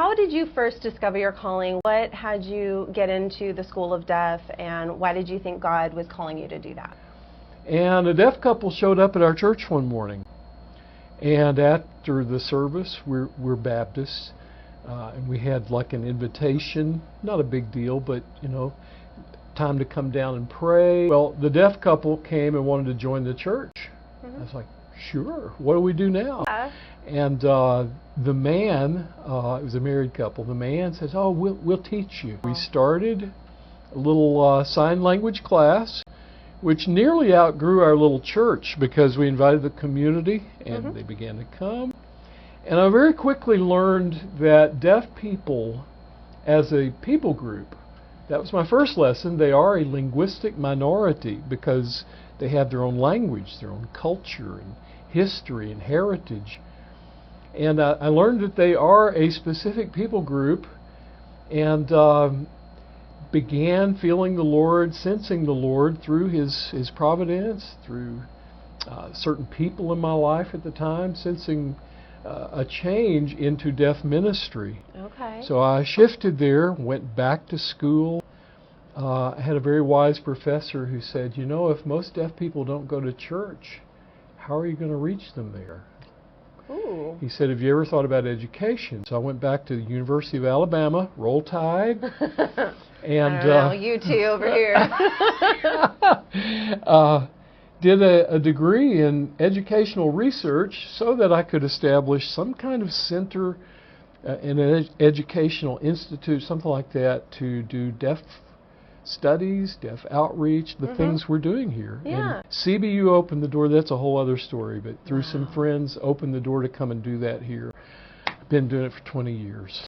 how did you first discover your calling? What had you get into the School of Deaf, and why did you think God was calling you to do that? And a deaf couple showed up at our church one morning. And after the service, we're Baptists, and we had like an invitation, not a big deal, but time to come down and pray. Well, the deaf couple came and wanted to join the church. I was like, sure, what do we do now? And the man, it was a married couple, the man says, oh, we'll teach you. We started a little sign language class, which nearly outgrew our little church because we invited the community and they began to come. And I very quickly learned that deaf people, as a people group, that was my first lesson, they are a linguistic minority because they have their own language, their own culture and history and heritage. And I learned that they are a specific people group, and began feeling the Lord, sensing the Lord through His providence, through certain people in my life at the time, sensing a change into deaf ministry. Okay. So I shifted there, went back to school. I had a very wise professor who said, if most deaf people don't go to church, how are you going to reach them there? Ooh. He said, have you ever thought about education? So I went back to the University of Alabama, Roll Tide. And I don't know, you two over here. Did a degree in educational research so that I could establish some kind of center in an educational institute, something like that, to do deaf studies, deaf outreach, the things we're doing here. Yeah. And CBU opened the door. That's a whole other story, but through some friends opened the door to come and do that here. I've been doing it for 20 years.